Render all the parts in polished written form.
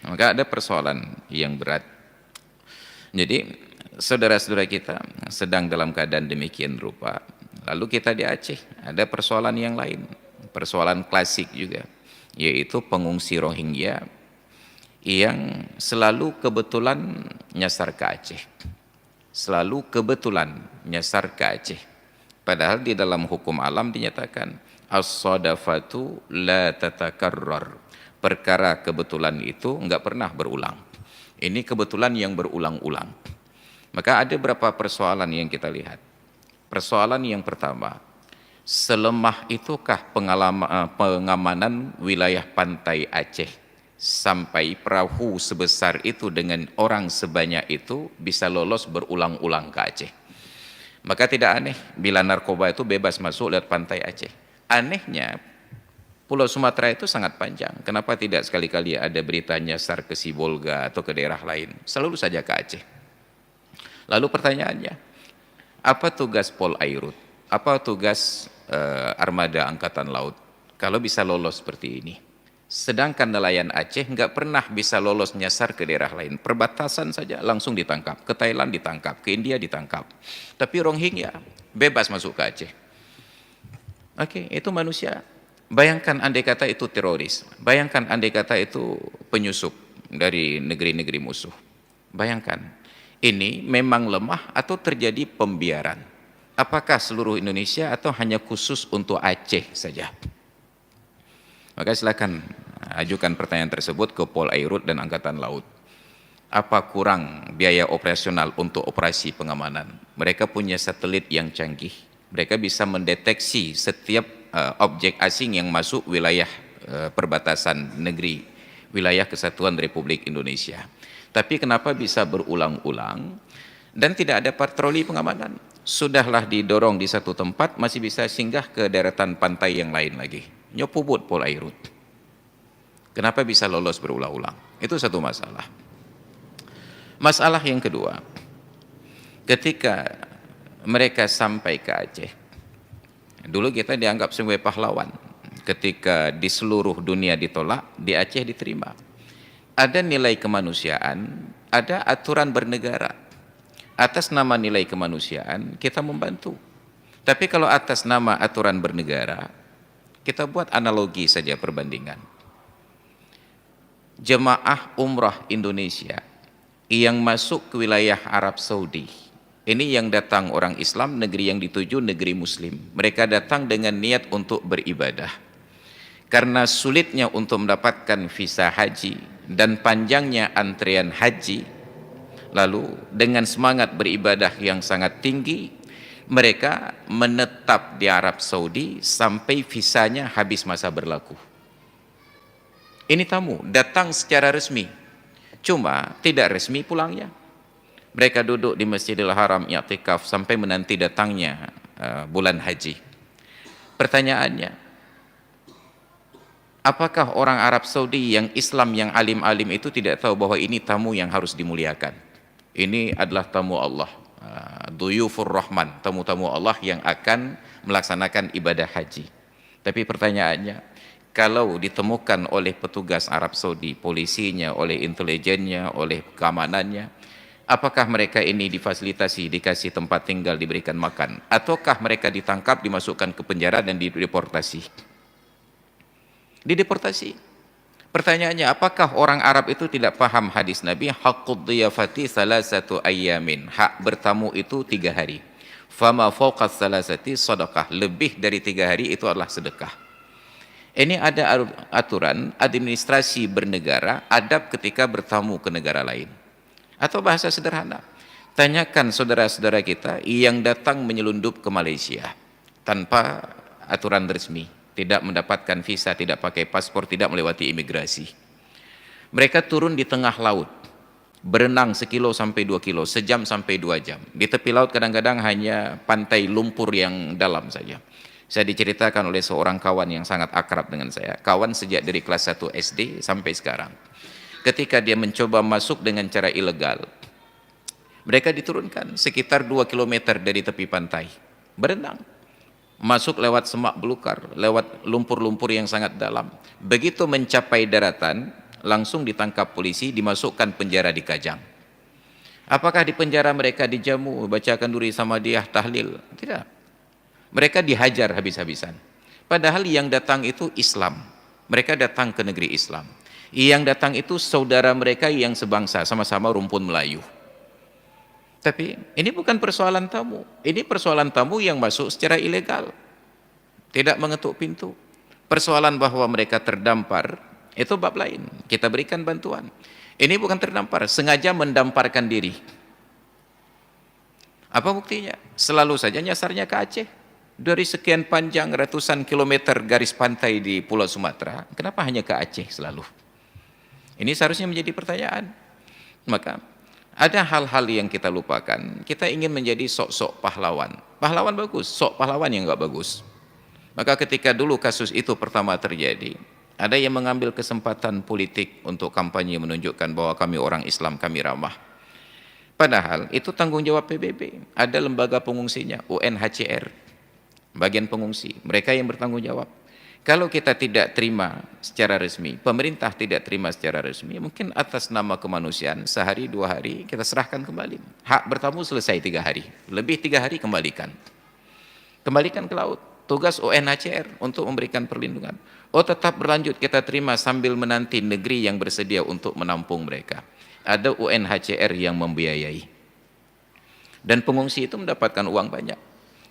Maka ada persoalan yang berat. Jadi saudara-saudara kita sedang dalam keadaan demikian rupa. Lalu kita di Aceh ada persoalan yang lain, persoalan klasik juga, yaitu pengungsi Rohingya yang selalu kebetulan nyasar ke Aceh. Selalu kebetulan nyasar ke Aceh. Padahal di dalam hukum alam dinyatakan as-sadafatu la tatakarrar. Perkara kebetulan itu enggak pernah berulang. Ini kebetulan yang berulang-ulang. Maka ada beberapa persoalan yang kita lihat. Persoalan yang pertama, selemah itukah pengamanan wilayah pantai Aceh sampai perahu sebesar itu dengan orang sebanyak itu bisa lolos berulang-ulang ke Aceh? Maka tidak aneh bila narkoba itu bebas masuk lewat pantai Aceh. Anehnya Pulau Sumatera itu sangat panjang. Kenapa tidak sekali-kali ada berita nyasar ke Sibolga atau ke daerah lain? Selalu saja ke Aceh. Lalu pertanyaannya, apa tugas Polairut? Apa tugas armada angkatan laut kalau bisa lolos seperti ini? Sedangkan nelayan Aceh nggak pernah bisa lolos nyasar ke daerah lain. Perbatasan saja langsung ditangkap. Ke Thailand ditangkap, ke India ditangkap. Tapi Rohingya bebas masuk ke Aceh. Oke, itu manusia. Bayangkan andai kata itu teroris. Bayangkan andai kata itu penyusup dari negeri-negeri musuh. Bayangkan, ini memang lemah atau terjadi pembiaran? Apakah seluruh Indonesia atau hanya khusus untuk Aceh saja? Maka silakan ajukan pertanyaan tersebut ke Polairut dan Angkatan Laut. Apa kurang biaya operasional untuk operasi pengamanan? Mereka punya satelit yang canggih. Mereka bisa mendeteksi setiap objek asing yang masuk wilayah perbatasan negeri, wilayah Kesatuan Republik Indonesia. Tapi kenapa bisa berulang-ulang dan tidak ada patroli pengamanan? Sudahlah didorong di satu tempat, masih bisa singgah ke daratan pantai yang lain lagi. Nyopubut Polairut. Kenapa bisa lolos berulang-ulang? Itu satu masalah. Masalah yang kedua, ketika mereka sampai ke Aceh, dulu kita dianggap sebagai pahlawan. Ketika di seluruh dunia ditolak, di Aceh diterima. Ada nilai kemanusiaan, ada aturan bernegara. Atas nama nilai kemanusiaan kita membantu. Tapi kalau atas nama aturan bernegara, kita buat analogi saja perbandingan. Jemaah umrah Indonesia yang masuk ke wilayah Arab Saudi, ini yang datang orang Islam, negeri yang dituju negeri Muslim. Mereka datang dengan niat untuk beribadah. Karena sulitnya untuk mendapatkan visa haji dan panjangnya antrian haji, lalu dengan semangat beribadah yang sangat tinggi, mereka menetap di Arab Saudi sampai visanya habis masa berlaku. Ini tamu datang secara resmi, cuma tidak resmi pulangnya. Mereka duduk di Masjidil Haram i'tikaf sampai menanti datangnya bulan haji. Pertanyaannya, apakah orang Arab Saudi yang Islam yang alim-alim itu tidak tahu bahwa ini tamu yang harus dimuliakan? Ini adalah tamu Allah, duyufur rahman, tamu-tamu Allah yang akan melaksanakan ibadah haji. Tapi pertanyaannya, kalau ditemukan oleh petugas Arab Saudi, polisinya, oleh intelijennya, oleh keamanannya, apakah mereka ini difasilitasi, dikasih tempat tinggal, diberikan makan, ataukah mereka ditangkap, dimasukkan ke penjara dan dideportasi? Dideportasi. Pertanyaannya, apakah orang Arab itu tidak paham hadis Nabi, haqqud dhiyafati salasatu ayyamin, hak bertamu itu 3 hari. Fama fawqas salasati sadaqah, lebih dari 3 hari itu adalah sedekah. Ini ada aturan administrasi bernegara, adab ketika bertamu ke negara lain. Atau bahasa sederhana, tanyakan saudara-saudara kita yang datang menyelundup ke Malaysia tanpa aturan resmi, tidak mendapatkan visa, tidak pakai paspor, tidak melewati imigrasi. Mereka turun di tengah laut, berenang 1 kilo sampai 2 kilo, sejam sampai 2 jam. Di tepi laut kadang-kadang hanya pantai lumpur yang dalam saja. Saya diceritakan oleh seorang kawan yang sangat akrab dengan saya, kawan sejak dari kelas 1 SD sampai sekarang. Ketika dia mencoba masuk dengan cara ilegal, mereka diturunkan sekitar 2 km dari tepi pantai, berenang, masuk lewat semak belukar, lewat lumpur-lumpur yang sangat dalam. Begitu mencapai daratan, langsung ditangkap polisi, dimasukkan penjara di Kajang. Apakah di penjara mereka dijamu, bacakan duri samadiyah, tahlil? Tidak. Mereka dihajar habis-habisan. Padahal yang datang itu Islam. Mereka datang ke negeri Islam. Yang datang itu saudara mereka yang sebangsa, sama-sama rumpun Melayu. Tapi ini bukan persoalan tamu. Ini persoalan tamu yang masuk secara ilegal, tidak mengetuk pintu. Persoalan bahwa mereka terdampar, itu bab lain. Kita berikan bantuan. Ini bukan terdampar, sengaja mendamparkan diri. Apa buktinya? Selalu saja nyasarnya ke Aceh. Dari sekian panjang ratusan kilometer garis pantai di Pulau Sumatera, kenapa hanya ke Aceh selalu? Ini seharusnya menjadi pertanyaan. Maka ada hal-hal yang kita lupakan. Kita ingin menjadi sok-sok pahlawan. Pahlawan bagus, sok pahlawan yang enggak bagus. Maka ketika dulu kasus itu pertama terjadi, ada yang mengambil kesempatan politik untuk kampanye menunjukkan bahwa kami orang Islam, kami ramah. Padahal itu tanggung jawab PBB. Ada lembaga pengungsinya, UNHCR, bagian pengungsi. Mereka yang bertanggung jawab. Kalau kita tidak terima secara resmi, pemerintah tidak terima secara resmi, mungkin atas nama kemanusiaan, sehari 2 hari kita serahkan kembali. Hak bertamu selesai 3 hari, lebih 3 hari kembalikan. Kembalikan ke laut. Tugas UNHCR untuk memberikan perlindungan. Oh, tetap berlanjut kita terima sambil menanti negeri yang bersedia untuk menampung mereka. Ada UNHCR yang membiayai. Dan pengungsi itu mendapatkan uang banyak.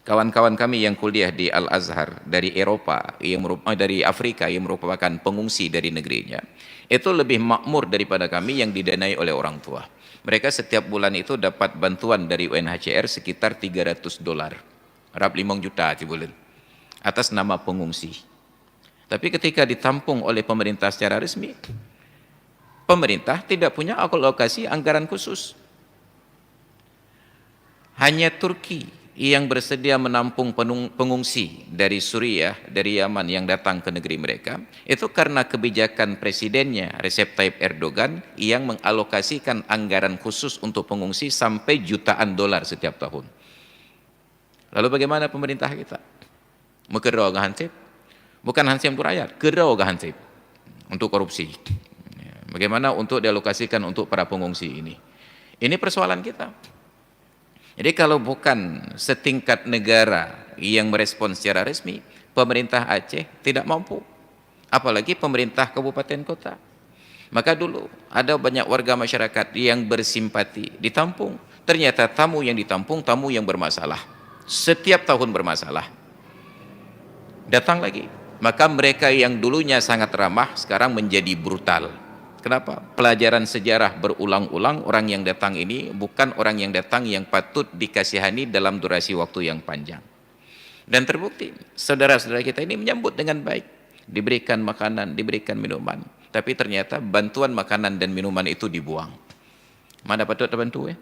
Kawan-kawan kami yang kuliah di Al-Azhar dari Eropa, dari Afrika yang merupakan pengungsi dari negerinya, itu lebih makmur daripada kami yang didanai oleh orang tua. Mereka setiap bulan itu dapat bantuan dari UNHCR sekitar $300. Rap 5 juta di bulan. Atas nama pengungsi. Tapi ketika ditampung oleh pemerintah secara resmi, pemerintah tidak punya alokasi anggaran khusus. Hanya Turki yang bersedia menampung pengungsi dari Suriah, dari Yaman yang datang ke negeri mereka, itu karena kebijakan presidennya Recep Tayyip Erdogan yang mengalokasikan anggaran khusus untuk pengungsi sampai jutaan dolar setiap tahun. Lalu bagaimana pemerintah kita? Mekerau ke Hansip? Bukan Hansip untuk rakyat, kerau ke Hansip untuk korupsi. Bagaimana untuk dialokasikan untuk para pengungsi ini? Ini persoalan kita. Jadi kalau bukan setingkat negara yang merespon secara resmi, pemerintah Aceh tidak mampu. Apalagi pemerintah kabupaten kota. Maka dulu ada banyak warga masyarakat yang bersimpati, ditampung. Ternyata tamu yang ditampung, tamu yang bermasalah. Setiap tahun bermasalah. Datang lagi. Maka mereka yang dulunya sangat ramah, sekarang menjadi brutal. Kenapa? Pelajaran sejarah berulang-ulang, orang yang datang ini bukan orang yang datang yang patut dikasihani dalam durasi waktu yang panjang. Dan terbukti, saudara-saudara kita ini menyambut dengan baik. Diberikan makanan, diberikan minuman. Tapi ternyata bantuan makanan dan minuman itu dibuang. Mana patut terbantu ya?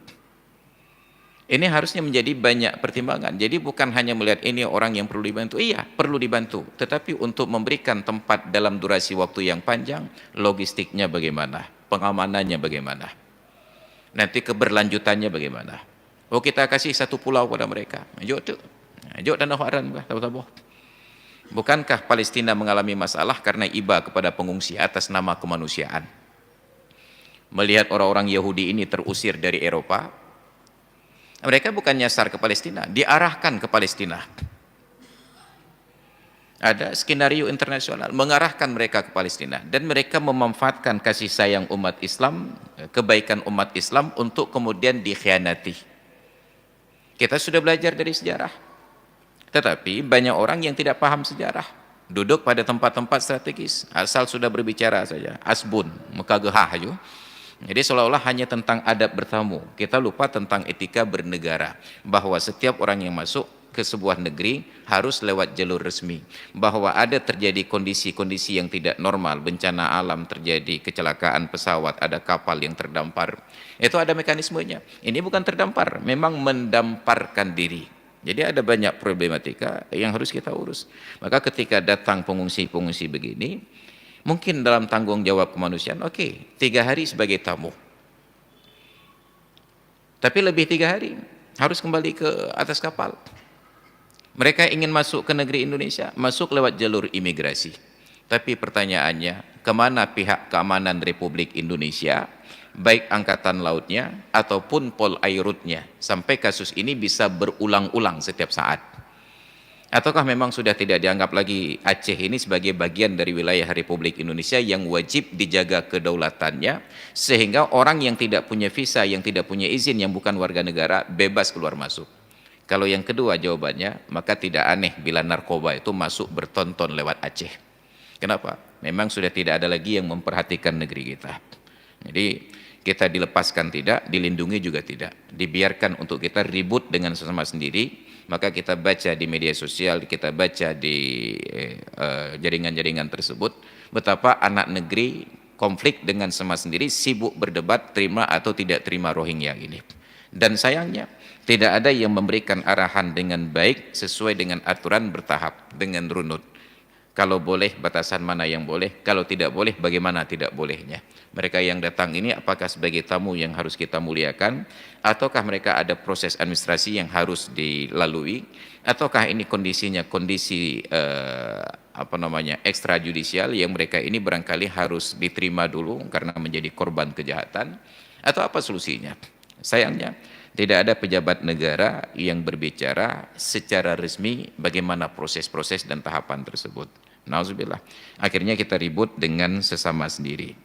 Ini harusnya menjadi banyak pertimbangan. Jadi bukan hanya melihat ini orang yang perlu dibantu. Iya, perlu dibantu. Tetapi untuk memberikan tempat dalam durasi waktu yang panjang, logistiknya bagaimana? Pengamanannya bagaimana? Nanti keberlanjutannya bagaimana? Oh, kita kasih 1 pulau pada mereka. Jok dan Haran, tahu-tahu. Bukankah Palestina mengalami masalah karena iba kepada pengungsi atas nama kemanusiaan? Melihat orang-orang Yahudi ini terusir dari Eropa, mereka bukan nyasar ke Palestina, diarahkan ke Palestina. Ada skenario internasional mengarahkan mereka ke Palestina, dan mereka memanfaatkan kasih sayang umat Islam, kebaikan umat Islam untuk kemudian dikhianati. Kita sudah belajar dari sejarah. Tetapi banyak orang yang tidak paham sejarah, duduk pada tempat-tempat strategis, asal sudah berbicara saja, asbun, muka gehah aja. Jadi seolah-olah hanya tentang adab bertamu. Kita lupa tentang etika bernegara, bahwa setiap orang yang masuk ke sebuah negeri harus lewat jalur resmi, bahwa ada terjadi kondisi-kondisi yang tidak normal, bencana alam terjadi, kecelakaan pesawat, ada kapal yang terdampar, itu ada mekanismenya. Ini bukan terdampar, memang mendamparkan diri. Jadi ada banyak problematika yang harus kita urus. Maka ketika datang pengungsi-pengungsi begini, mungkin dalam tanggung jawab kemanusiaan, oke, 3 hari sebagai tamu. Tapi lebih 3 hari, harus kembali ke atas kapal. Mereka ingin masuk ke negeri Indonesia, masuk lewat jalur imigrasi. Tapi pertanyaannya, kemana pihak keamanan Republik Indonesia, baik Angkatan Lautnya ataupun Polairutnya, sampai kasus ini bisa berulang-ulang setiap saat. Ataukah memang sudah tidak dianggap lagi Aceh ini sebagai bagian dari wilayah Republik Indonesia yang wajib dijaga kedaulatannya, sehingga orang yang tidak punya visa, yang tidak punya izin, yang bukan warga negara, bebas keluar masuk? Kalau yang kedua jawabannya, maka tidak aneh bila narkoba itu masuk bertonton lewat Aceh. Kenapa? Memang sudah tidak ada lagi yang memperhatikan negeri kita. Jadi kita dilepaskan tidak, dilindungi juga tidak. Dibiarkan untuk kita ribut dengan sesama sendiri. Maka kita baca di media sosial, kita baca di jaringan-jaringan tersebut, betapa anak negeri konflik dengan sama sendiri, sibuk berdebat terima atau tidak terima Rohingya ini. Dan sayangnya tidak ada yang memberikan arahan dengan baik sesuai dengan aturan bertahap, dengan runut. Kalau boleh, batasan mana yang boleh, kalau tidak boleh, bagaimana tidak bolehnya. Mereka yang datang ini apakah sebagai tamu yang harus kita muliakan, ataukah mereka ada proses administrasi yang harus dilalui, ataukah ini kondisinya kondisi ekstrajudisial yang mereka ini barangkali harus diterima dulu karena menjadi korban kejahatan, atau apa solusinya? Sayangnya tidak ada pejabat negara yang berbicara secara resmi bagaimana proses-proses dan tahapan tersebut. Nauzubillah. Akhirnya kita ribut dengan sesama sendiri.